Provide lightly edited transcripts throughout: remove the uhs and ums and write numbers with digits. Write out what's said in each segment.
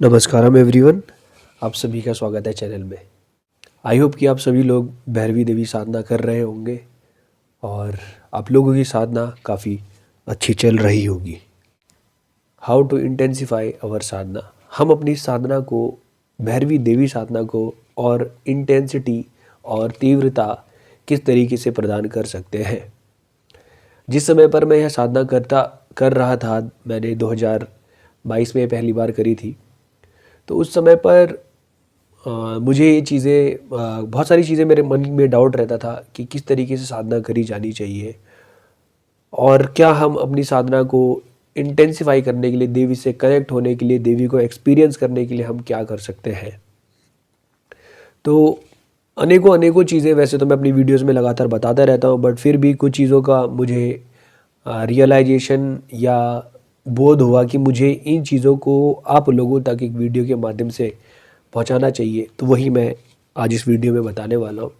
नमस्कारम everyone, आप सभी का स्वागत है चैनल में। आई होप कि आप सभी लोग भैरवी देवी साधना कर रहे होंगे और आप लोगों की साधना काफ़ी अच्छी चल रही होगी। हाउ टू इंटेंसिफाई आवर साधना। हम अपनी साधना को, भैरवी देवी साधना को और इंटेंसिटी और तीव्रता किस तरीके से प्रदान कर सकते हैं। जिस समय पर मैं यह साधना कर रहा था, मैंने 2022 में पहली बार करी थी। तो उस समय पर मुझे ये चीज़ें, बहुत सारी चीज़ें मेरे मन में डाउट रहता था कि किस तरीके से साधना करी जानी चाहिए और क्या हम अपनी साधना को इंटेंसिफाई करने के लिए, देवी से कनेक्ट होने के लिए, देवी को एक्सपीरियंस करने के लिए हम क्या कर सकते हैं। तो अनेकों अनेकों चीज़ें वैसे तो मैं अपनी वीडियोस में लगातार बताता रहता हूँ, बट फिर भी कुछ चीज़ों का मुझे रियलाइजेशन या बोध हुआ कि मुझे इन चीज़ों को आप लोगों तक एक वीडियो के माध्यम से पहुंचाना चाहिए। तो वही मैं आज इस वीडियो में बताने वाला हूँ।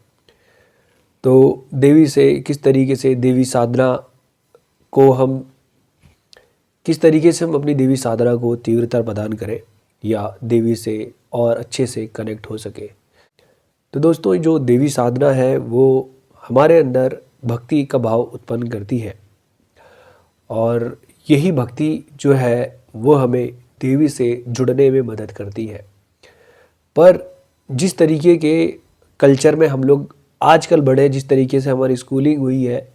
तो देवी से किस तरीके से, देवी साधना को हम किस तरीके से हम अपनी देवी साधना को तीव्रता प्रदान करें या देवी से और अच्छे से कनेक्ट हो सके। तो दोस्तों, जो देवी साधना है वो हमारे अंदर भक्ति का भाव उत्पन्न करती है और यही भक्ति जो है वो हमें देवी से जुड़ने में मदद करती है। पर जिस तरीके के कल्चर में हम लोग आजकल बढ़े, जिस तरीके से हमारी स्कूलिंग हुई है,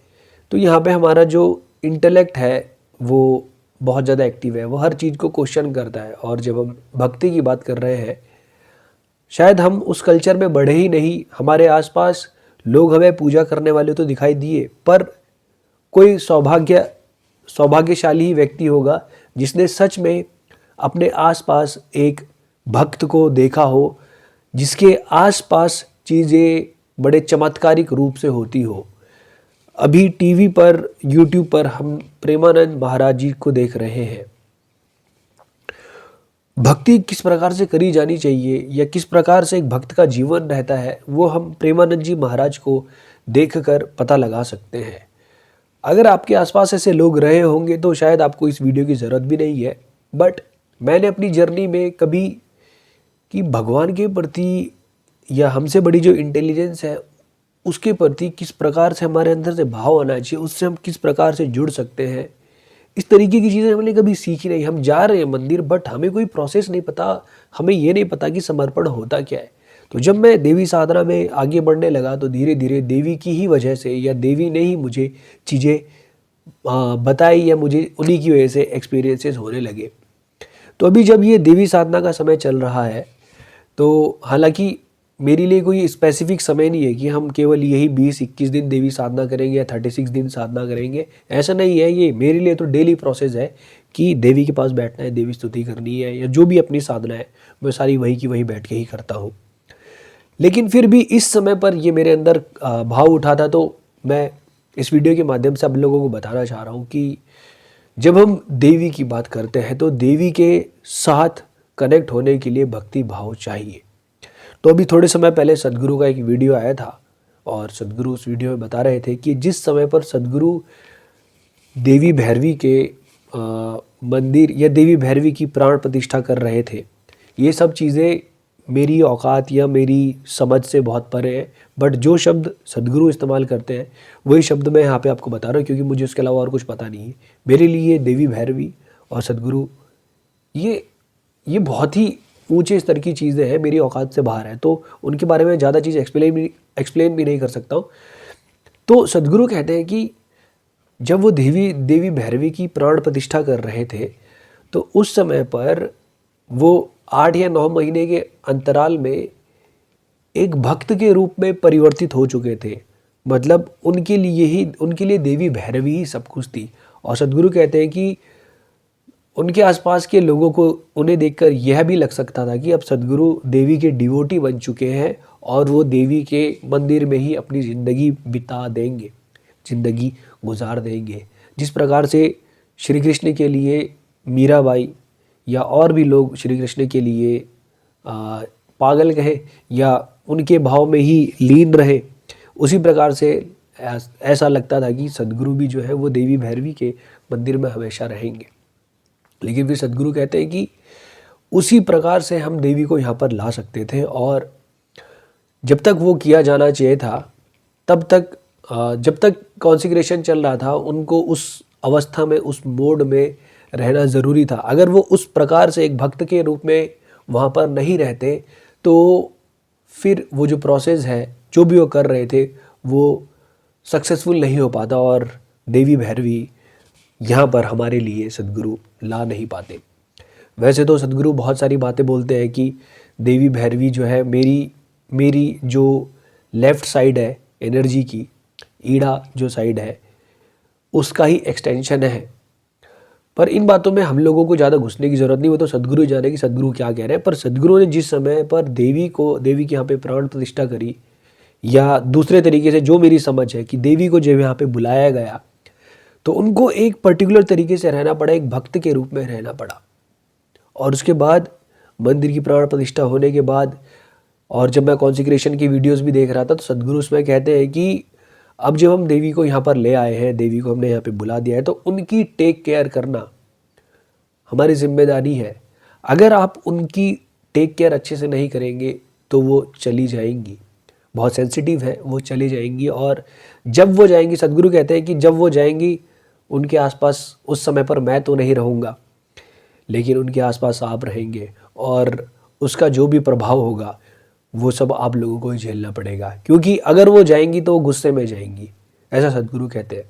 तो यहाँ पे हमारा जो इंटेलेक्ट है वो बहुत ज़्यादा एक्टिव है, वो हर चीज़ को क्वेश्चन करता है। और जब हम भक्ति की बात कर रहे हैं, शायद हम उस कल्चर में बढ़े ही नहीं। हमारे आसपास लोग हमें पूजा करने वाले तो दिखाई दिए, पर कोई सौभाग्यशाली व्यक्ति होगा जिसने सच में अपने आसपास एक भक्त को देखा हो, जिसके आसपास चीज़ें बड़े चमत्कारिक रूप से होती हो। अभी टीवी पर, यूट्यूब पर हम प्रेमानंद महाराज जी को देख रहे हैं। भक्ति किस प्रकार से करी जानी चाहिए या किस प्रकार से एक भक्त का जीवन रहता है, वो हम प्रेमानंद जी महाराज को देखकर पता लगा सकते हैं। अगर आपके आसपास ऐसे लोग रहे होंगे तो शायद आपको इस वीडियो की ज़रूरत भी नहीं है, बट मैंने अपनी जर्नी में कभी कि भगवान के प्रति या हमसे बड़ी जो इंटेलिजेंस है उसके प्रति किस प्रकार से हमारे अंदर से भाव आना चाहिए, उससे हम किस प्रकार से जुड़ सकते हैं, इस तरीके की चीज़ें हमने कभी सीखी नहीं। हम जा रहे हैं मंदिर, बट हमें कोई प्रोसेस नहीं पता, हमें ये नहीं पता कि समर्पण होता क्या है। तो जब मैं देवी साधना में आगे बढ़ने लगा तो धीरे धीरे देवी की ही वजह से, या देवी ने ही मुझे चीज़ें बताई या मुझे उन्हीं की वजह से एक्सपीरियंसेस होने लगे। तो अभी जब ये देवी साधना का समय चल रहा है, तो हालांकि मेरे लिए कोई स्पेसिफिक समय नहीं है कि हम केवल यही 20-21 दिन देवी साधना करेंगे या 36 दिन साधना करेंगे, ऐसा नहीं है। ये मेरे लिए तो डेली प्रोसेस है कि देवी के पास बैठना है, देवी स्तुति करनी है, या जो भी अपनी साधना है मैं सारी वही की वही बैठ के ही करता हूँ। लेकिन फिर भी इस समय पर ये मेरे अंदर भाव उठा था, तो मैं इस वीडियो के माध्यम से आप लोगों को बताना चाह रहा हूँ कि जब हम देवी की बात करते हैं तो देवी के साथ कनेक्ट होने के लिए भक्ति भाव चाहिए। तो अभी थोड़े समय पहले सदगुरु का एक वीडियो आया था और सदगुरु उस वीडियो में बता रहे थे कि जिस समय पर सदगुरु देवी भैरवी के मंदिर या देवी भैरवी की प्राण प्रतिष्ठा कर रहे थे, ये सब चीज़ें मेरी औकात या मेरी समझ से बहुत परे है। बट जो शब्द सदगुरु इस्तेमाल करते हैं वही शब्द मैं यहाँ पे आपको बता रहा हूँ, क्योंकि मुझे उसके अलावा और कुछ पता नहीं है। मेरे लिए देवी भैरवी और सदगुरु ये बहुत ही ऊंचे स्तर की चीज़ें हैं, मेरी औकात से बाहर है, तो उनके बारे में ज़्यादा चीज़ एक्सप्लेन भी नहीं कर सकता हूँ। तो सदगुरु कहते हैं कि जब वो देवी भैरवी की प्राण प्रतिष्ठा कर रहे थे, तो उस समय पर वो 8 या 9 महीने के अंतराल में एक भक्त के रूप में परिवर्तित हो चुके थे। मतलब उनके लिए देवी भैरवी ही सब कुछ थी। और सदगुरु कहते हैं कि उनके आसपास के लोगों को उन्हें देखकर यह भी लग सकता था कि अब सदगुरु देवी के डिवोटी बन चुके हैं और वो देवी के मंदिर में ही अपनी ज़िंदगी बिता देंगे, ज़िंदगी गुजार देंगे। जिस प्रकार से श्री कृष्ण के लिए मीराबाई या और भी लोग श्री कृष्ण के लिए पागल कहे या उनके भाव में ही लीन रहे, उसी प्रकार से ऐसा लगता था कि सदगुरु भी जो है वो देवी भैरवी के मंदिर में हमेशा रहेंगे। लेकिन फिर सदगुरु कहते हैं कि उसी प्रकार से हम देवी को यहाँ पर ला सकते थे। और जब तक वो किया जाना चाहिए था तब तक जब तक कॉन्सिक्रेशन चल रहा था उनको उस अवस्था में, उस मोड में रहना ज़रूरी था। अगर वो उस प्रकार से एक भक्त के रूप में वहाँ पर नहीं रहते तो फिर वो जो प्रोसेस है, जो भी वो कर रहे थे, वो सक्सेसफुल नहीं हो पाता और देवी भैरवी यहाँ पर हमारे लिए सद्गुरु ला नहीं पाते। वैसे तो सद्गुरु बहुत सारी बातें बोलते हैं कि देवी भैरवी जो है मेरी मेरी जो लेफ़्ट साइड है एनर्जी की, ईड़ा जो साइड है उसका ही एक्सटेंशन है। पर इन बातों में हम लोगों को ज़्यादा घुसने की ज़रूरत नहीं, वो तो सद्गुरु ही जाने कि सद्गुरु क्या कह रहे हैं। पर सद्गुरु ने जिस समय पर देवी के यहाँ पे प्राण प्रतिष्ठा करी, या दूसरे तरीके से जो मेरी समझ है कि देवी को जब यहाँ पे बुलाया गया तो उनको एक पर्टिकुलर तरीके से रहना पड़ा, एक भक्त के रूप में रहना पड़ा। और उसके बाद मंदिर की प्राण प्रतिष्ठा होने के बाद, और जब मैं कॉन्सिक्रेशन की वीडियोस भी देख रहा था तो सद्गुरु उसमें कहते हैं कि अब जब हम देवी को यहाँ पर ले आए हैं, देवी को हमने यहाँ पे बुला दिया है, तो उनकी टेक केयर करना हमारी जिम्मेदारी है। अगर आप उनकी टेक केयर अच्छे से नहीं करेंगे तो वो चली जाएंगी, बहुत सेंसिटिव है, वो चली जाएंगी। और जब वो जाएंगी, सद्गुरु कहते हैं कि जब वो जाएंगी उनके आसपास उस समय पर मैं तो नहीं रहूँगा, लेकिन उनके आसपास आप रहेंगे और उसका जो भी प्रभाव होगा वो सब आप लोगों को ही झेलना पड़ेगा। क्योंकि अगर वो जाएंगी तो वो गुस्से में जाएंगी, ऐसा सद्गुरु कहते हैं।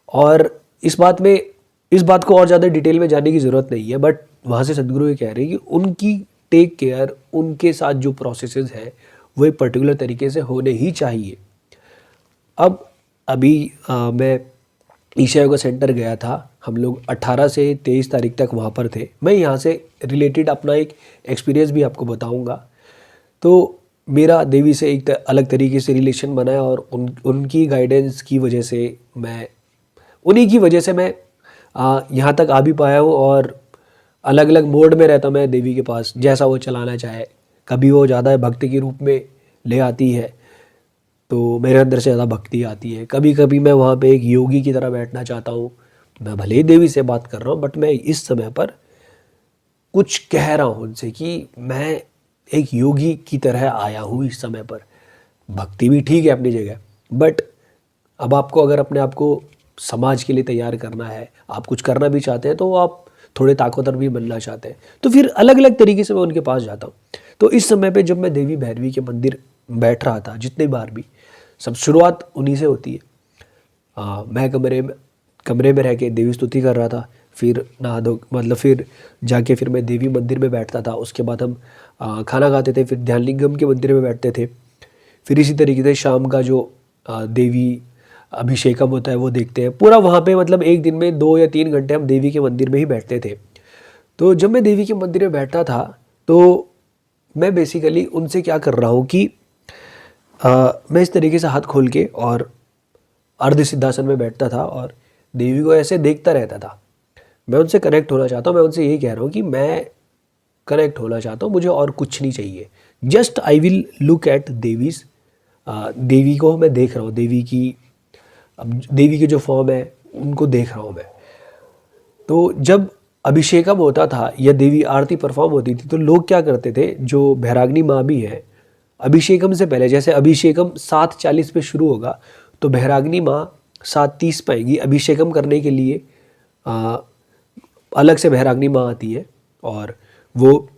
और इस बात को और ज़्यादा डिटेल में जानने की ज़रूरत नहीं है, बट वहाँ से सद्गुरु ये कह रहे हैं कि उनकी टेक केयर, उनके साथ जो प्रोसेसेस है वो एक पर्टिकुलर तरीके से होने ही चाहिए। अब अभी मैं ईशा योगा सेंटर गया था, हम लोग 18 से 23 तारीख तक वहाँ पर थे। मैं यहाँ से रिलेटेड अपना एक एक्सपीरियंस भी आपको बताऊँगा। तो मेरा देवी से एक अलग तरीके से रिलेशन बना है और उनकी गाइडेंस की वजह से उन्हीं की वजह से मैं यहाँ तक आ भी पाया हूँ। और अलग अलग मोड में रहता मैं देवी के पास, जैसा वो चलाना चाहे। कभी वो ज़्यादा भक्ति के रूप में ले आती है तो मेरे अंदर से ज़्यादा भक्ति आती है। कभी कभी मैं वहाँ पे एक योगी की तरह बैठना चाहता हूँ। मैं भले ही देवी से बात कर रहा हूँ बट मैं इस समय पर कुछ कह रहा हूँ उनसे कि मैं एक योगी की तरह आया हूँ इस समय पर। भक्ति भी ठीक है अपनी जगह, बट अब आपको अगर अपने आप को समाज के लिए तैयार करना है, आप कुछ करना भी चाहते हैं, तो आप थोड़े ताकतवर भी बनना चाहते हैं, तो फिर अलग अलग तरीके से मैं उनके पास जाता हूँ। तो इस समय पे जब मैं देवी भैरवी के मंदिर बैठ रहा था, जितनी बार भी, सब शुरुआत उन्हीं से होती है। मैं कमरे में रह के देवी स्तुति कर रहा था, फिर नहा धो मतलब फिर जाके फिर मैं देवी मंदिर में बैठता था। उसके बाद हम खाना खाते थे, फिर ध्यान लिंगम के मंदिर में बैठते थे। फिर इसी तरीके से शाम का जो देवी अभिषेकम होता है वो देखते हैं। पूरा वहाँ पे मतलब एक दिन में 2 या 3 घंटे हम देवी के मंदिर में ही बैठते थे। तो जब मैं देवी के मंदिर में बैठा था तो मैं बेसिकली उनसे क्या कर रहा हूँ कि मैं इस तरीके से हाथ खोल के और अर्ध सिद्धासन में बैठता था और देवी को ऐसे देखता रहता था। मैं उनसे कनेक्ट होना चाहता हूँ। मैं उनसे यही कह रहा हूँ कि मैं कनेक्ट होना चाहता हूँ, मुझे और कुछ नहीं चाहिए। Just I will look at Devi's. Devi को मैं देख रहा हूँ, देवी की जो फॉर्म है उनको देख रहा हूँ मैं। तो जब अभिषेकम होता था या देवी आरती परफॉर्म होती थी तो लोग क्या करते थे, जो भैराग्नी माँ भी है, अभिषेकम से पहले, जैसे अभिषेकम 7:40 पे शुरू होगा तो भैराग्नी माँ 7:30 पे आएगी अभिषेकम करने के लिए। अलग से भैराग्नी माँ आती है और वो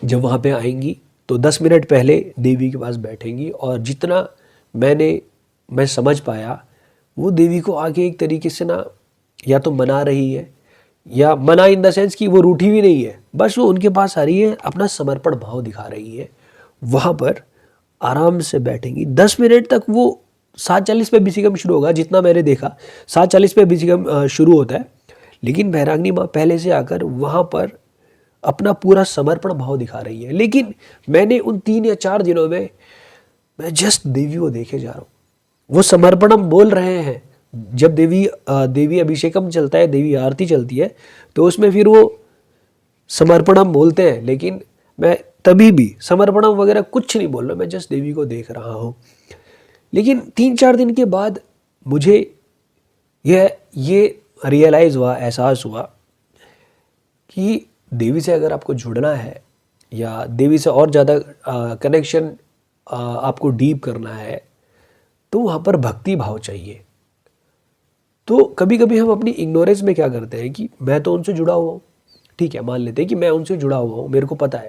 जब वहाँ पे आएंगी तो 10 मिनट पहले देवी के पास बैठेंगी। और जितना मैं समझ पाया, वो देवी को आगे एक तरीके से ना या तो मना रही है, या मना इन द सेंस कि वो रूठी भी नहीं है, बस वो उनके पास आ रही है, अपना समर्पण भाव दिखा रही है। वहाँ पर आराम से बैठेंगी 10 मिनट तक। वो 7:40 पे अभिषेकम शुरू होगा, जितना मैंने देखा 7:40 पे अभिषेकम शुरू होता है, लेकिन भैराग्नी माँ पहले से आकर वहाँ पर अपना पूरा समर्पण भाव दिखा रही है। लेकिन मैंने उन 3 या 4 दिनों में मैं जस्ट देवी को देखे जा रहा हूँ। वो समर्पणम बोल रहे हैं। जब देवी अभिषेकम चलता है, देवी आरती चलती है, तो उसमें फिर वो समर्पणम बोलते हैं, लेकिन मैं तभी भी समर्पणम वगैरह कुछ नहीं बोल रहा, मैं जस्ट देवी को देख रहा हूँ। लेकिन 3-4 दिन के बाद मुझे ये रियलाइज़ हुआ, एहसास हुआ कि देवी से अगर आपको जुड़ना है या देवी से और ज़्यादा कनेक्शन आपको डीप करना है, तो वहाँ पर भक्ति भाव चाहिए। तो कभी कभी हम अपनी इग्नोरेंस में क्या करते हैं कि मैं तो उनसे जुड़ा हुआ हूँ, ठीक है, मान लेते हैं कि मैं उनसे जुड़ा हुआ हूँ, मेरे को पता है,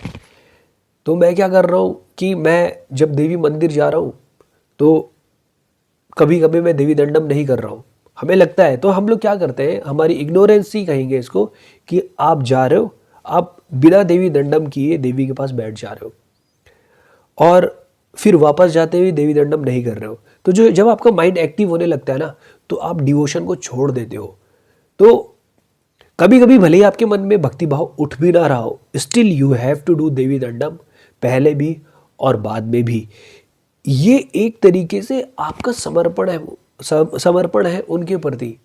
तो मैं क्या कर रहा हूँ कि मैं जब देवी मंदिर जा रहा हूँ तो कभी कभी मैं देवी दंडम नहीं कर रहा हूँ, हमें लगता है। तो हम लोग क्या करते हैं, हमारी इग्नोरेंस ही कहेंगे इसको, कि आप जा रहे हो, आप बिना देवी दंडम किए देवी के पास बैठ जा रहे हो और फिर वापस जाते हुए देवी दंडम नहीं कर रहे हो। तो जो जब आपका माइंड एक्टिव होने लगता है ना, तो आप डिवोशन को छोड़ देते हो। तो कभी कभी भले ही आपके मन में भक्ति भाव उठ भी ना रहा हो, still you have to do Devi दंडम, पहले भी और बाद में भी। ये एक तरीके से आपका समर्पण है, समर्पण है उनके प्रति।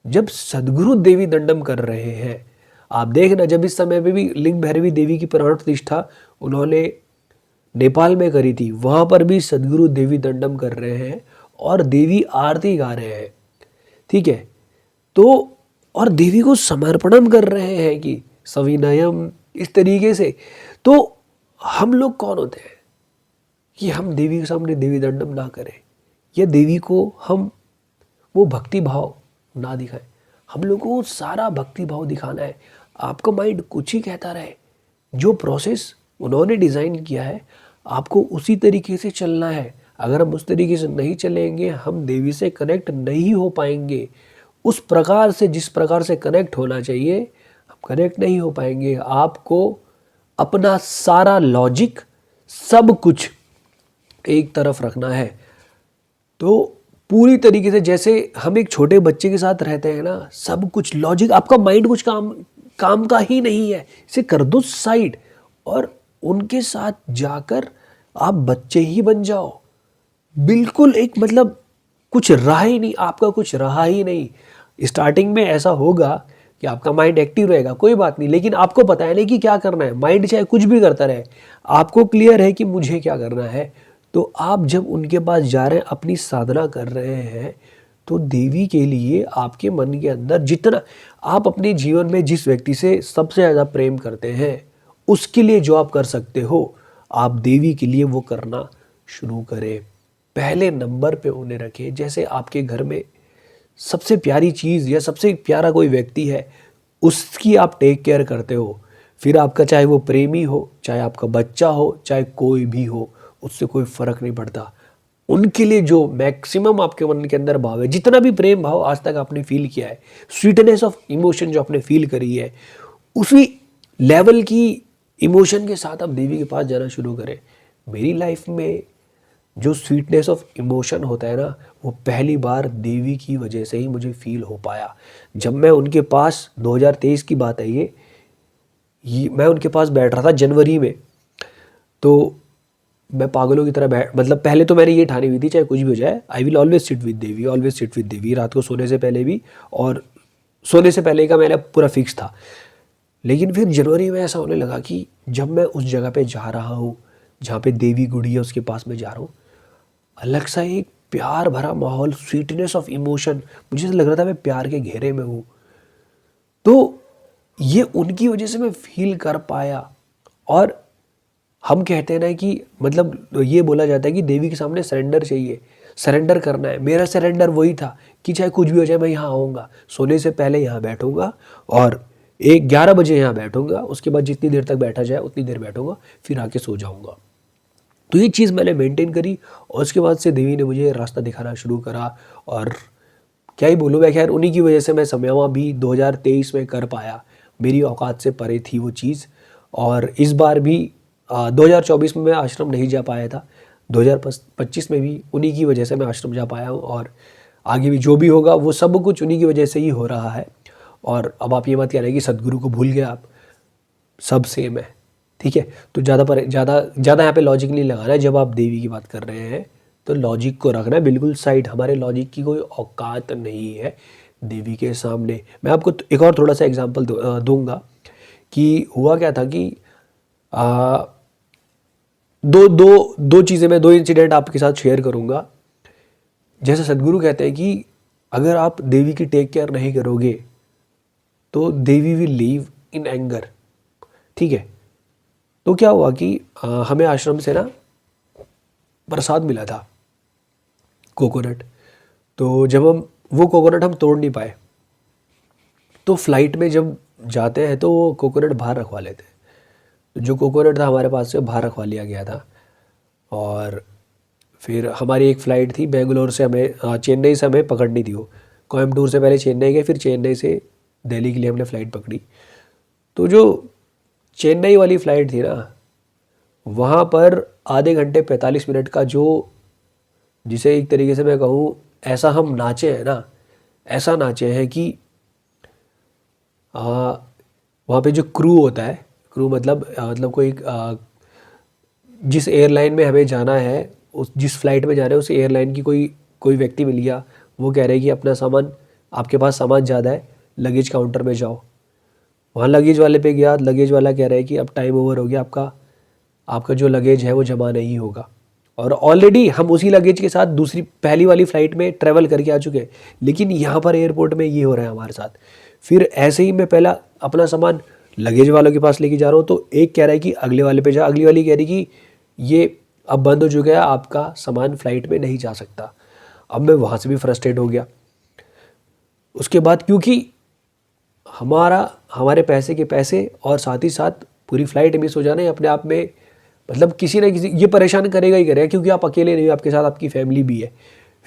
जब सदगुरु देवी दंडम कर रहे हैं, आप देखना, जब इस समय पे भी लिंग भैरवी देवी की प्राण प्रतिष्ठा उन्होंने नेपाल में करी थी, वहां पर भी सदगुरु देवी दंडम कर रहे हैं और देवी आरती गा रहे हैं, ठीक है। तो और देवी को समर्पणम कर रहे हैं कि सविनयम, इस तरीके से। तो हम लोग कौन होते हैं कि हम देवी के सामने देवी दंडम ना करें या देवी को हम वो भक्ति भाव ना दिखाएं। हम लोग को सारा भक्ति भाव दिखाना है। आपका माइंड कुछ ही कहता रहे, जो प्रोसेस उन्होंने डिज़ाइन किया है आपको उसी तरीके से चलना है। अगर हम उस तरीके से नहीं चलेंगे, हम देवी से कनेक्ट नहीं हो पाएंगे। उस प्रकार से, जिस प्रकार से कनेक्ट होना चाहिए, हम कनेक्ट नहीं हो पाएंगे। आपको अपना सारा लॉजिक, सब कुछ एक तरफ रखना है। तो पूरी तरीके से जैसे हम एक छोटे बच्चे के साथ रहते हैं ना, सब कुछ लॉजिक, आपका माइंड कुछ काम काम का ही नहीं है, इसे कर दो साइड और उनके साथ जाकर आप बच्चे ही बन जाओ। बिल्कुल एक मतलब कुछ रहा ही नहीं, आपका कुछ रहा ही नहीं। स्टार्टिंग में ऐसा होगा कि आपका माइंड एक्टिव रहेगा, कोई बात नहीं, लेकिन आपको पता है नहीं कि क्या करना है। माइंड चाहे कुछ भी करता रहे, आपको क्लियर है कि मुझे क्या करना है। तो आप जब उनके पास जा रहे हैं, अपनी साधना कर रहे हैं, तो देवी के लिए आपके मन के अंदर जितना आप अपने जीवन में जिस व्यक्ति से सबसे ज़्यादा प्रेम करते हैं, उसके लिए जो आप कर सकते हो, आप देवी के लिए वो करना शुरू करें। पहले नंबर पे उन्हें रखें। जैसे आपके घर में सबसे प्यारी चीज़ या सबसे प्यारा कोई व्यक्ति है, उसकी आप टेक केयर करते हो, फिर आपका चाहे वो प्रेमी हो, चाहे आपका बच्चा हो, चाहे कोई भी हो, उससे कोई फर्क नहीं पड़ता। उनके लिए जो मैक्सिमम आपके मन के अंदर भाव है, जितना भी प्रेम भाव आज तक आपने फील किया है, स्वीटनेस ऑफ इमोशन जो आपने फील करी है, उसी लेवल की इमोशन के साथ आप देवी के पास जाना शुरू करें। मेरी लाइफ में जो स्वीटनेस ऑफ इमोशन होता है ना, वो पहली बार देवी की वजह से ही मुझे फील हो पाया। जब मैं उनके पास 2023 की बात है ये मैं उनके पास बैठ रहा था जनवरी में। तो मैं पागलों की तरह बैठ, मतलब पहले तो मैंने ये ठानी हुई थी चाहे कुछ भी हो जाए, I will always sit with Devi, always sit with Devi, रात को सोने से पहले भी और सोने से पहले का मेरा पूरा फिक्स था। लेकिन फिर जनवरी में ऐसा होने लगा कि जब मैं उस जगह पे जा रहा हूँ जहाँ पे देवी गुड़ी है, उसके पास में जा रहा हूँ, अलग सा एक प्यार भरा माहौल, स्वीटनेस ऑफ इमोशन, मुझे ऐसा लग रहा था मैं प्यार के घेरे में हूँ। तो ये उनकी वजह से मैं फील कर पाया। और हम कहते हैं ना कि मतलब ये बोला जाता है कि देवी के सामने सरेंडर चाहिए, सरेंडर करना है। मेरा सरेंडर वही था कि चाहे कुछ भी हो जाए, मैं यहाँ आऊँगा, सोने से पहले यहाँ बैठूँगा और 11 बजे यहाँ बैठूँगा, उसके बाद जितनी देर तक बैठा जाए उतनी देर बैठूँगा, फिर आके सो जाऊँगा। तो ये चीज़ मैंने मेंटेन करी और उसके बाद से देवी ने मुझे रास्ता दिखाना शुरू करा। और क्या ही बोलूँ मैं, खैर उन्हीं की वजह से मैं समयमा भी 2023 में कर पाया। मेरी औकात से परे थी वो चीज़। और इस बार भी 2024 में मैं आश्रम नहीं जा पाया था, 2025 में भी उन्हीं की वजह से मैं आश्रम जा पाया हूँ। और आगे भी जो भी होगा वो सब कुछ उन्हीं की वजह से ही हो रहा है। और अब आप ये मत कह रहे कि सदगुरु को भूल गए आप, सब सेम है, ठीक है। तो ज़्यादा यहाँ पे लॉजिक नहीं लगाना है। जब आप देवी की बात कर रहे हैं तो लॉजिक को रखना है बिल्कुल साइड। हमारे लॉजिक की कोई औकात नहीं है देवी के सामने। मैं आपको एक और थोड़ा सा एग्जांपल दूंगा कि हुआ क्या था कि आ, दो चीज़ें, मैं 2 इंसिडेंट आपके साथ शेयर करूंगा। जैसे सदगुरु कहते हैं कि अगर आप देवी की टेक केयर नहीं करोगे तो देवी विल लीव इन एंगर। ठीक है। तो क्या हुआ कि हमें आश्रम से ना प्रसाद मिला था, कोकोनट। तो जब वो कोकोनट हम तोड़ नहीं पाए, तो फ्लाइट में जब जाते हैं तो वो कोकोनट बाहर रखवा लेते हैं। तो जो कोकोनट था हमारे पास से बाहर रखवा लिया गया था। और फिर हमारी एक फ़्लाइट थी बेंगलोर से, हमें चेन्नई से हमें पकड़नी थी वो। कोयम्बटूर से पहले चेन्नई गए, फिर चेन्नई से दिल्ली के लिए हमने फ़्लाइट पकड़ी। तो जो चेन्नई वाली फ़्लाइट थी ना, वहाँ पर आधे घंटे 45 मिनट का जो, जिसे एक तरीके से मैं कहूँ, ऐसा हम नाचे हैं ना, ऐसा नाचे हैं कि वहाँ पे जो क्रू होता है, क्रू मतलब कोई जिस एयरलाइन में हमें जाना है, उस जिस फ्लाइट में जाना है उस एयरलाइन की कोई व्यक्ति मिल गया, वो कह रहे हैं कि अपना सामान, आपके पास सामान ज़्यादा है, लगेज काउंटर में जाओ। वहाँ लगेज वाले पे गया, लगेज वाला कह रहा है कि अब टाइम ओवर हो गया, आपका जो लगेज है वो जमा नहीं होगा। और ऑलरेडी हम उसी लगेज के साथ दूसरी पहली वाली फ़्लाइट में ट्रैवल करके आ चुके हैं, लेकिन यहाँ पर एयरपोर्ट में ये हो रहा है हमारे साथ। फिर ऐसे ही मैं पहला अपना सामान लगेज वालों के पास लेके जा रहा हूँ, तो एक कह रहा है कि अगले वाले पे जा, अगली वाली कह रही कि ये अब बंद हो चुका है, आपका सामान फ़्लाइट में नहीं जा सकता। अब मैं वहाँ से भी फ्रस्ट्रेट हो गया। उसके बाद क्योंकि हमारे पैसे के पैसे और साथ ही साथ पूरी फ़्लाइट मिस हो जाना है अपने आप में, मतलब किसी ना किसी ये परेशान करेगा ही करेगा, क्योंकि आप अकेले नहीं हो, आपके साथ आपकी फैमिली भी है।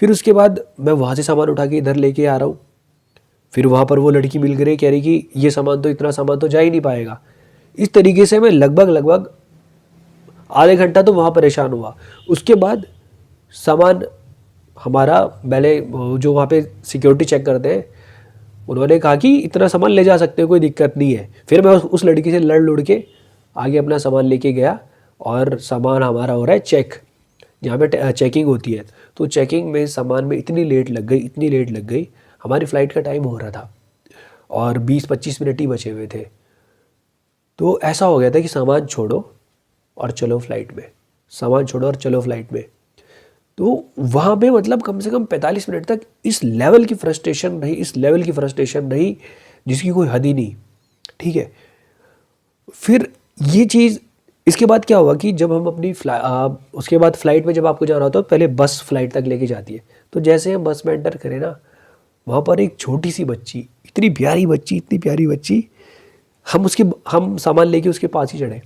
फिर उसके बाद मैं वहाँ से सामान उठा के इधर लेके आ रहा हूँ। फिर वहाँ पर वो लड़की मिल गई, कह रही कि ये सामान तो, इतना सामान तो जा ही नहीं पाएगा। इस तरीके से मैं लगभग आधे घंटा तो वहाँ परेशान हुआ। उसके बाद सामान हमारा, पहले जो वहाँ पे सिक्योरिटी चेक करते हैं, उन्होंने कहा कि इतना सामान ले जा सकते हो, कोई दिक्कत नहीं है। फिर मैं उस लड़की से लड़ के आगे अपना सामान लेके गया, और सामान हमारा हो रहा है चेक, जहाँ पे चेकिंग होती है। तो चेकिंग में सामान में इतनी लेट लग गई, हमारी फ़्लाइट का टाइम हो रहा था और 20-25 मिनट ही बचे हुए थे। तो ऐसा हो गया था कि सामान छोड़ो और चलो फ़्लाइट में, सामान छोड़ो और चलो फ़्लाइट में। तो वहाँ पे मतलब कम से कम 45 मिनट तक इस लेवल की फ्रस्ट्रेशन रही जिसकी कोई हद ही नहीं, ठीक है। फिर ये चीज़, इसके बाद क्या हुआ कि जब हम उसके बाद फ़्लाइट में जब आपको जाना होता है, पहले बस फ़्लाइट तक लेके जाती है। तो जैसे हम बस में एंटर करें ना, वहाँ पर एक छोटी सी बच्ची, इतनी प्यारी बच्ची, हम सामान लेके उसके पास ही चढ़े,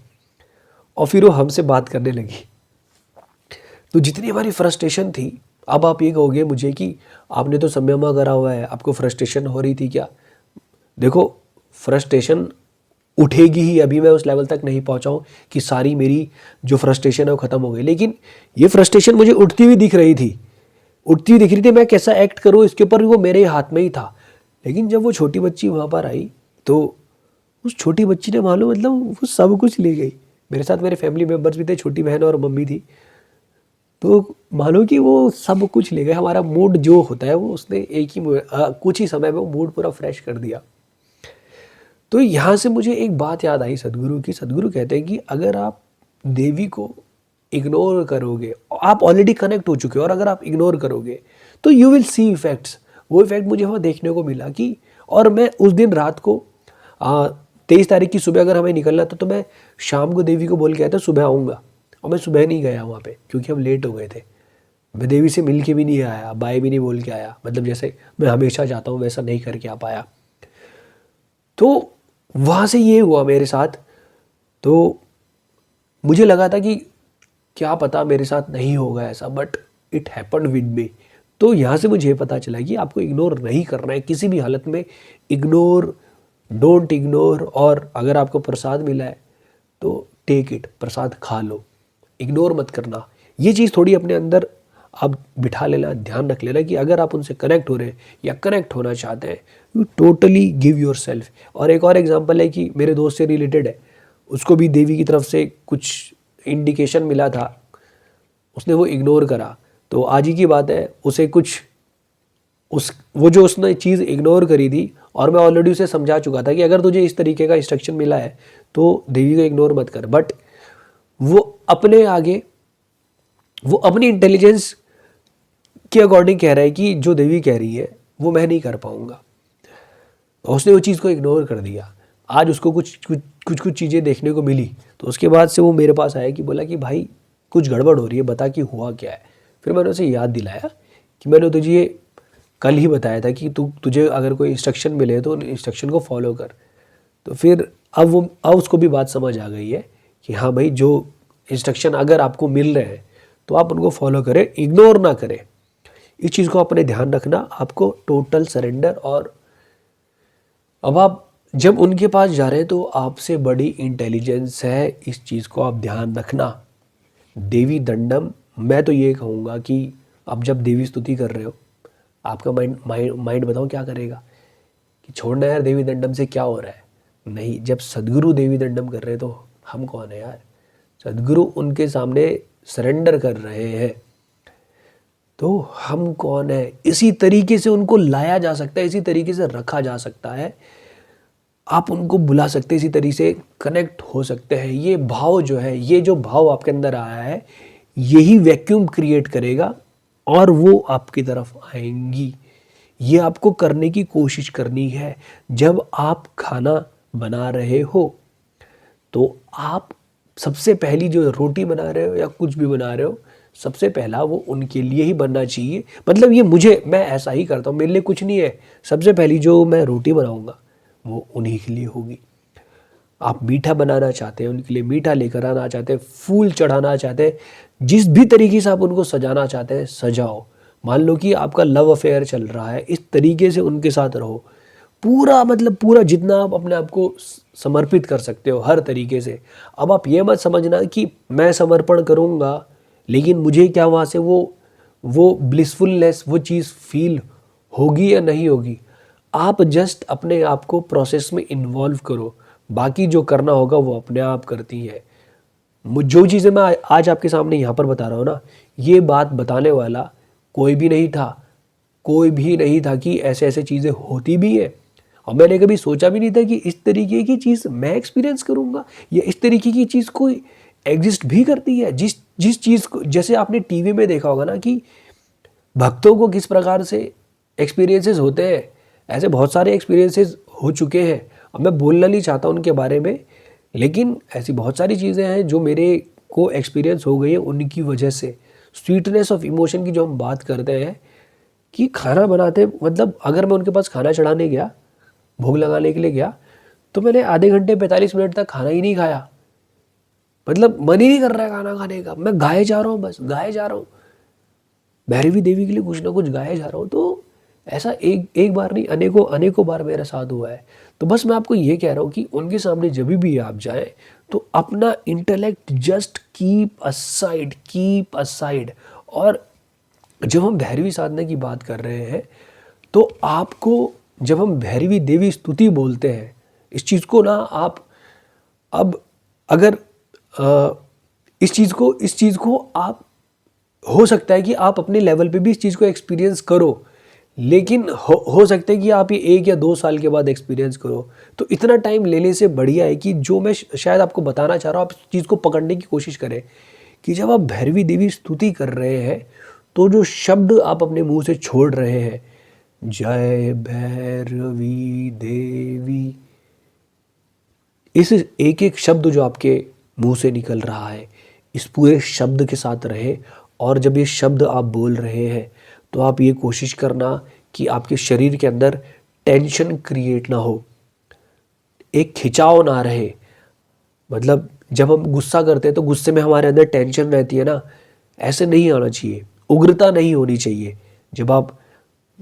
और फिर वो हमसे बात करने लगी। तो जितनी हमारी फ्रस्ट्रेशन थी, अब आप ये कहोगे मुझे कि आपने तो समयमा करा हुआ है, आपको फ्रस्ट्रेशन हो रही थी क्या? देखो, फ्रस्ट्रेशन उठेगी ही, अभी मैं उस लेवल तक नहीं पहुंचा हूं कि सारी मेरी जो फ्रस्ट्रेशन है वो ख़त्म हो गई, लेकिन ये फ्रस्ट्रेशन मुझे उठती हुई दिख रही थी, मैं कैसा एक्ट करूं इसके ऊपर, वो मेरे हाथ में ही था। लेकिन जब वो छोटी बच्ची वहाँ पर आई, तो उस छोटी बच्ची ने मालूम मतलब वो सब कुछ ले गई। मेरे साथ मेरे फैमिली मेम्बर्स भी थे, छोटी बहन और मम्मी थी। तो मानो कि वो सब कुछ ले गए, हमारा मूड जो होता है वो उसने कुछ ही समय में वो मूड पूरा फ्रेश कर दिया। तो यहाँ से मुझे एक बात याद आई सदगुरु की। सदगुरु कहते हैं कि अगर आप देवी को इग्नोर करोगे, आप ऑलरेडी कनेक्ट हो चुके हो, और अगर आप इग्नोर करोगे तो यू विल सी इफेक्ट्स। वो इफेक्ट मुझे वहाँ देखने को मिला कि, और मैं उस दिन रात को 23 तारीख की सुबह अगर हमें निकलना था, तो मैं शाम को देवी को बोल के आया था सुबह आऊँगा, और मैं सुबह नहीं गया वहाँ पे क्योंकि हम लेट हो गए थे। मैं देवी से मिल के भी नहीं आया, बाय भी नहीं बोल के आया, मतलब जैसे मैं हमेशा जाता हूँ वैसा नहीं करके आ पाया। तो वहाँ से ये हुआ मेरे साथ। तो मुझे लगा था कि क्या पता मेरे साथ नहीं होगा ऐसा, but it happened with me. तो यहाँ से मुझे पता चला कि आपको इग्नोर नहीं करना है किसी भी हालत में। Don't ignore. और अगर आपको प्रसाद मिला है तो टेक इट, प्रसाद खा लो, इग्नोर मत करना। ये चीज़ थोड़ी अपने अंदर आप बिठा लेना, ध्यान रख लेना कि अगर आप उनसे कनेक्ट हो रहे हैं या कनेक्ट होना चाहते हैं, you totally give your self. और एक और एग्जांपल है कि मेरे दोस्त से रिलेटेड है, उसको भी देवी की तरफ से कुछ इंडिकेशन मिला था, उसने वो इग्नोर करा। तो आज ही की बात है, उसे कुछ वो जो उसने चीज़ इग्नोर करी थी, और मैं ऑलरेडी उसे समझा चुका था कि अगर तुझे इस तरीके का इंस्ट्रक्शन मिला है तो देवी को इग्नोर मत कर, बट वो अपनी इंटेलिजेंस के अकॉर्डिंग कह रहा है कि जो देवी कह रही है वो मैं नहीं कर पाऊंगा। उसने वो चीज़ को इग्नोर कर दिया। आज उसको कुछ कुछ चीज़ें देखने को मिली। तो उसके बाद से वो मेरे पास आया कि बोला कि भाई कुछ गड़बड़ हो रही है, बता कि हुआ क्या है। फिर मैंने उसे याद दिलाया कि मैंने तुझे ये कल ही बताया था कि तुझे अगर कोई इंस्ट्रक्शन मिले तो उन इंस्ट्रक्शन को फॉलो कर। तो फिर अब उसको भी बात समझ आ गई है कि हाँ भाई, जो इंस्ट्रक्शन अगर आपको मिल रहे हैं तो आप उनको फॉलो करें, इग्नोर ना करें। इस चीज़ को अपने ध्यान रखना, आपको टोटल सरेंडर। और अब आप जब उनके पास जा रहे हैं तो आपसे बड़ी इंटेलिजेंस है, इस चीज़ को आप ध्यान रखना। देवी दंडम, मैं तो ये कहूँगा कि आप जब देवी स्तुति कर रहे हो, आपका माइंड माइंड माइंड बताओ क्या करेगा कि छोड़ना यार देवी दंडम से क्या हो रहा है। नहीं, जब सदगुरु देवी दंडम कर रहे हैं तो हम कौन है यार, सदगुरु उनके सामने सरेंडर कर रहे हैं तो हम कौन है। इसी तरीके से उनको लाया जा सकता है, इसी तरीके से रखा जा सकता है, आप उनको बुला सकते हैं, इसी तरीके से कनेक्ट हो सकते हैं। ये भाव जो है, ये जो भाव आपके अंदर आया है, यही वैक्यूम क्रिएट करेगा और वो आपकी तरफ आएंगी। ये आपको करने की कोशिश करनी है। जब आप खाना बना रहे हो तो आप सबसे पहली जो रोटी बना रहे हो या कुछ भी बना रहे हो, सबसे पहला वो उनके लिए ही बनना चाहिए। मतलब ये मैं ऐसा ही करता हूँ, मेरे लिए कुछ नहीं है। सबसे पहली जो मैं रोटी बनाऊंगा वो उन्हीं के लिए होगी। आप मीठा बनाना चाहते हैं, उनके लिए मीठा लेकर आना चाहते हैं, फूल चढ़ाना चाहते हैं, जिस भी तरीके से आप उनको सजाना चाहते हैं सजाओ। मान लो कि आपका लव अफेयर चल रहा है, इस तरीके से उनके साथ रहो। पूरा मतलब पूरा जितना आप अपने आप को समर्पित कर सकते हो हर तरीके से। अब आप ये मत समझना कि मैं समर्पण करूँगा लेकिन मुझे क्या वहाँ से वो ब्लिसफुलनेस, वो चीज़ फील होगी या नहीं होगी। आप जस्ट अपने आप को प्रोसेस में इन्वॉल्व करो, बाकी जो करना होगा वो अपने आप करती है। जो चीज़ें मैं आज आपके सामने यहाँ पर बता रहा हूँ ना, ये बात बताने वाला कोई भी नहीं था, कोई भी नहीं था कि ऐसे ऐसे चीज़ें होती भी है। और मैंने कभी सोचा भी नहीं था कि इस तरीके की चीज़ मैं एक्सपीरियंस करूँगा या इस तरीके की चीज़ कोई एग्जिस्ट भी करती है। जिस जिस चीज़ को, जैसे आपने टीवी में देखा होगा ना कि भक्तों को किस प्रकार से एक्सपीरियंसेस होते हैं, ऐसे बहुत सारे एक्सपीरियंसेस हो चुके हैं। अब मैं बोलना नहीं चाहता उनके बारे में, लेकिन ऐसी बहुत सारी चीज़ें हैं जो मेरे को एक्सपीरियंस हो गई है उनकी वजह से। स्वीटनेस ऑफ इमोशन की जो हम बात करते हैं कि खाना बनाते, मतलब अगर मैं उनके पास खाना चढ़ाने गया, भोग लगाने के लिए गया, तो मैंने आधे घंटे 45 मिनट तक खाना ही नहीं खाया। मतलब मन ही नहीं कर रहा है खाना खाने का, मैं गाए जा रहा हूँ, बस गाए जा रहा हूँ, भैरवी देवी के लिए कुछ ना कुछ गाए जा रहा हूँ। तो ऐसा एक बार नहीं, अनेकों अनेकों बार मेरे साथ हुआ है। तो बस मैं आपको ये कह रहा हूँ कि उनके सामने जब भी आप जाएं तो अपना इंटेलेक्ट जस्ट कीप असाइड। और जब हम भैरवी साधना की बात कर रहे हैं तो आपको, जब हम भैरवी देवी स्तुति बोलते हैं, इस चीज़ को ना आप अब अगर इस चीज़ को आप, हो सकता है कि आप अपने लेवल पे भी इस चीज़ को एक्सपीरियंस करो, लेकिन हो सकता है कि आप ये 1 या 2 साल के बाद एक्सपीरियंस करो। तो इतना टाइम लेने से बढ़िया है कि जो मैं शायद आपको बताना चाह रहा हूँ, आप इस चीज़ को पकड़ने की कोशिश करें कि जब आप भैरवी देवी स्तुति कर रहे हैं तो जो शब्द आप अपने मुंह से छोड़ रहे हैं, जय भैरवी देवी, इस एक एक शब्द जो आपके मुंह से निकल रहा है, इस पूरे शब्द के साथ रहे। और जब ये शब्द आप बोल रहे हैं तो आप ये कोशिश करना कि आपके शरीर के अंदर टेंशन क्रिएट ना हो, एक खिंचाव ना रहे। मतलब जब हम गुस्सा करते हैं तो गुस्से में हमारे अंदर टेंशन रहती है ना, ऐसे नहीं आना चाहिए, उग्रता नहीं होनी चाहिए। जब आप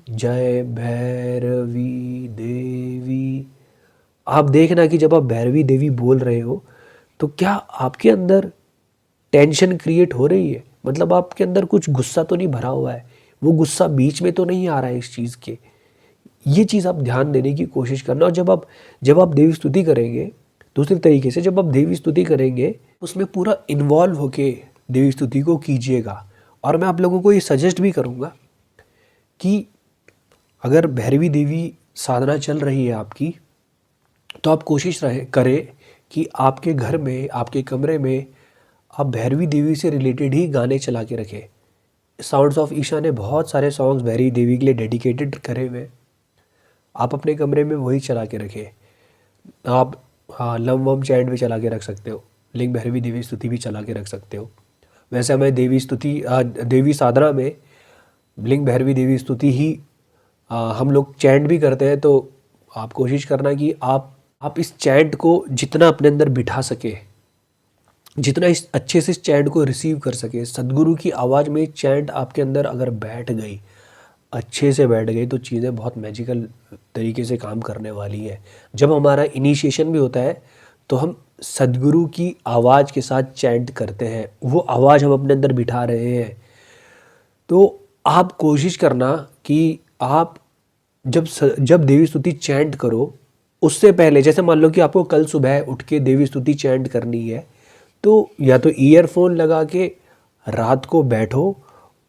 जय भैरवी देवी, आप देखना कि जब आप भैरवी देवी बोल रहे हो तो क्या आपके अंदर टेंशन क्रिएट हो रही है, मतलब आपके अंदर कुछ गुस्सा तो नहीं भरा हुआ है, वो गुस्सा बीच में तो नहीं आ रहा है इस चीज़ के। ये चीज़ आप ध्यान देने की कोशिश करना। और जब आप देवी स्तुति करेंगे, दूसरे तरीके से जब आप देवी स्तुति करेंगे उसमें पूरा इन्वॉल्व होके देवी स्तुति को कीजिएगा। और मैं आप लोगों को ये सजेस्ट भी करूँगा कि अगर भैरवी देवी साधना चल रही है आपकी, तो आप कोशिश करें कि आपके घर में, आपके कमरे में आप भैरवी देवी से रिलेटेड ही गाने चला के रखें। साउंड्स ऑफ ईशा ने बहुत सारे सॉन्ग्स भैरवी देवी के लिए डेडिकेटेड करे हुए, आप अपने कमरे में वही चला के रखें। आप हाँ, लम वम चैंट भी चला के रख सकते हो, लिंग भैरवी देवी स्तुति भी चला के रख सकते हो। वैसे हमें देवी स्तुति देवी साधना में लिंग भैरवी देवी स्तुति ही हम लोग चैंट भी करते हैं। तो आप कोशिश करना कि आप इस चैंट को जितना अपने अंदर बिठा सके, जितना इस अच्छे से इस चैंट को रिसीव कर सके, सदगुरु की आवाज़ में चैंट आपके अंदर अगर बैठ गई, अच्छे से बैठ गई, तो चीज़ें बहुत मैजिकल तरीके से काम करने वाली है। जब हमारा इनिशिएशन भी होता है तो हम सदगुरु की आवाज़ के साथ चैंट करते हैं, वो आवाज़ हम अपने अंदर बिठा रहे हैं। तो आप कोशिश करना कि आप जब देवी स्तुति चैंट करो, उससे पहले जैसे मान लो कि आपको कल सुबह उठ के देवी स्तुति चैंट करनी है, तो या तो ईयरफोन लगा के रात को बैठो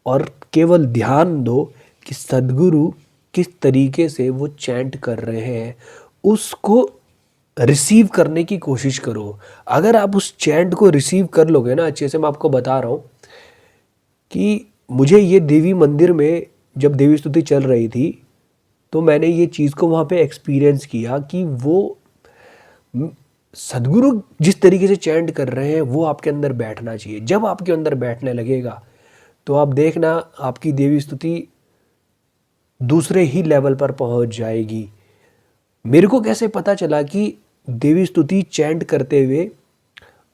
और केवल ध्यान दो कि सदगुरु किस तरीके से वो चैंट कर रहे हैं, उसको रिसीव करने की कोशिश करो। अगर आप उस चैंट को रिसीव कर लोगे ना अच्छे से, मैं आपको बता रहा हूँ कि मुझे ये देवी मंदिर में जब देवी स्तुति चल रही थी तो मैंने ये चीज़ को वहाँ पे एक्सपीरियंस किया कि वो सदगुरु जिस तरीके से चैंट कर रहे हैं वो आपके अंदर बैठना चाहिए। जब आपके अंदर बैठने लगेगा तो आप देखना आपकी देवी स्तुति दूसरे ही लेवल पर पहुंच जाएगी। मेरे को कैसे पता चला कि देवी स्तुति चैंट करते हुए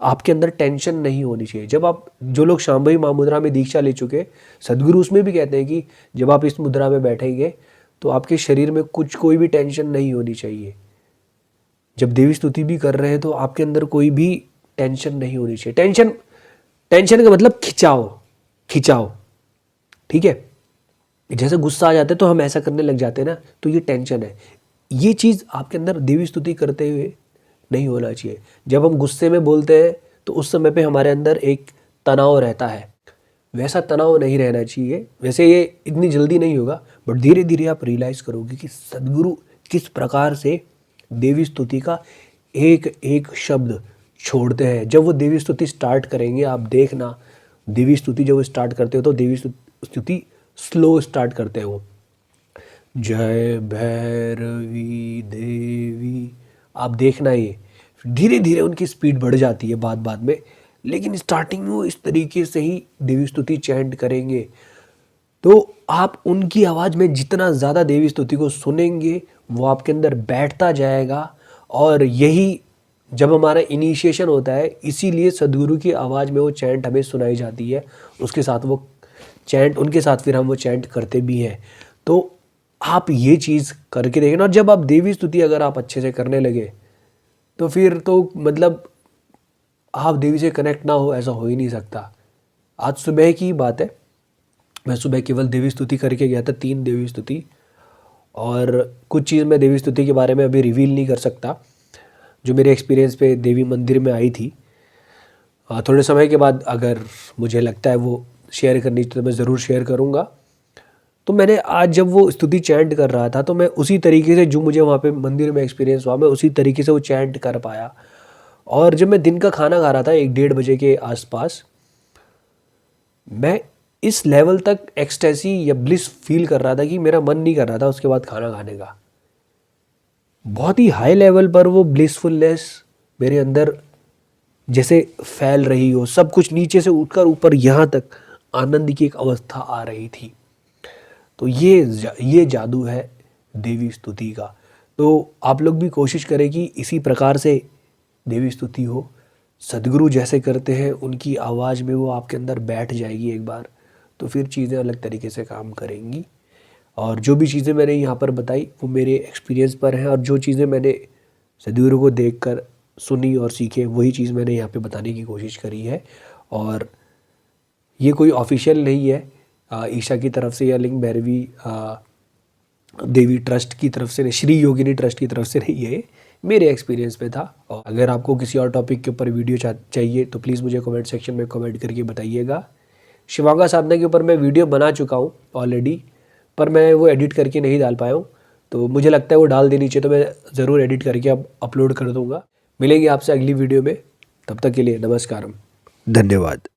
आपके अंदर टेंशन नहीं होनी चाहिए। जब आप, जो लोग शांभवी महामुद्रा में दीक्षा ले चुके, सदगुरु उसमें भी कहते हैं कि जब आप इस मुद्रा में बैठेंगे तो आपके शरीर में कोई भी टेंशन नहीं होनी चाहिए। जब देवी स्तुति भी कर रहे हैं तो आपके अंदर कोई भी टेंशन नहीं होनी चाहिए। टेंशन का मतलब खिंचाव, ठीक है। जैसे गुस्सा आ जाता है तो हम ऐसा करने लग जाते हैं ना, तो ये टेंशन है। ये चीज़ आपके अंदर देवी स्तुति करते हुए नहीं होना चाहिए। जब हम गुस्से में बोलते हैं तो उस समय पे हमारे अंदर एक तनाव रहता है, वैसा तनाव नहीं रहना चाहिए। वैसे ये इतनी जल्दी नहीं होगा, बट धीरे धीरे आप रियलाइज़ करोगे कि सदगुरु किस प्रकार से देवी स्तुति का एक एक शब्द छोड़ते हैं। जब वो देवी स्तुति स्टार्ट करेंगे, आप देखना, देवी स्तुति जब वो स्टार्ट करते हो तो देवी स्तुति स्लो स्टार्ट करते हो, जय भैरवी देवी। आप देखना ये धीरे धीरे उनकी स्पीड बढ़ जाती है बाद में, लेकिन स्टार्टिंग में वो इस तरीके से ही देवी स्तुति चैंट करेंगे। तो आप उनकी आवाज़ में जितना ज़्यादा देवी स्तुति को सुनेंगे वो आपके अंदर बैठता जाएगा। और यही जब हमारा इनिशिएशन होता है, इसीलिए सदगुरु की आवाज़ में वो चैंट हमें सुनाई जाती है, उसके साथ वो चैंट, उनके साथ फिर हम वो चैंट करते भी हैं। तो आप ये चीज़ करके देखना। और जब आप देवी स्तुति अगर आप अच्छे से करने लगे तो फिर तो मतलब आप देवी से कनेक्ट ना हो, ऐसा हो ही नहीं सकता। आज सुबह की बात है, मैं सुबह केवल देवी स्तुति करके गया था, 3 देवी स्तुति। और कुछ चीज़ मैं देवी स्तुति के बारे में अभी रिवील नहीं कर सकता, जो मेरे एक्सपीरियंस पे देवी मंदिर में आई थी। थोड़े समय के बाद अगर मुझे लगता है वो शेयर करनी तो मैं ज़रूर शेयर करूँगा। तो मैंने आज जब वो स्तुति चैंट कर रहा था तो मैं उसी तरीके से, जो मुझे वहाँ पे मंदिर में एक्सपीरियंस हुआ, मैं उसी तरीके से वो चैंट कर पाया। और जब मैं दिन का खाना खा रहा था 1-1:30 बजे के आसपास, मैं इस लेवल तक एक्सटेसी या ब्लिस फील कर रहा था कि मेरा मन नहीं कर रहा था उसके बाद खाना खाने का। बहुत ही हाई लेवल पर वो ब्लिसफुलनेस मेरे अंदर जैसे फैल रही हो, सब कुछ नीचे से उठकर ऊपर यहाँ तक आनंद की एक अवस्था आ रही थी। तो ये जादू है देवी स्तुति का। तो आप लोग भी कोशिश करें कि इसी प्रकार से देवी स्तुति हो। सदगुरु जैसे करते हैं उनकी आवाज़ में वो आपके अंदर बैठ जाएगी एक बार, तो फिर चीज़ें अलग तरीके से काम करेंगी। और जो भी चीज़ें मैंने यहाँ पर बताई वो मेरे एक्सपीरियंस पर हैं, और जो चीज़ें मैंने सदगुरु को देखकर सुनी और सीखे वही चीज़ मैंने यहाँ पे बताने की कोशिश करी है। और ये कोई ऑफिशियल नहीं है ईशा की तरफ से या लिंग भैरवी देवी ट्रस्ट की तरफ से, श्री योगिनी ट्रस्ट की तरफ से नहीं है, मेरे एक्सपीरियंस पे था। और अगर आपको किसी और टॉपिक के ऊपर वीडियो चाहिए तो प्लीज़ मुझे कमेंट सेक्शन में कमेंट करके बताइएगा। शिवांगा साधना के ऊपर मैं वीडियो बना चुका हूँ ऑलरेडी, पर मैं वो एडिट करके नहीं डाल पाया हूँ, तो मुझे लगता है वो डाल देनी चाहिए, तो मैं ज़रूर एडिट करके अब अपलोड कर दूँगा। मिलेंगे आपसे अगली वीडियो में, तब तक के लिए नमस्कारम, धन्यवाद।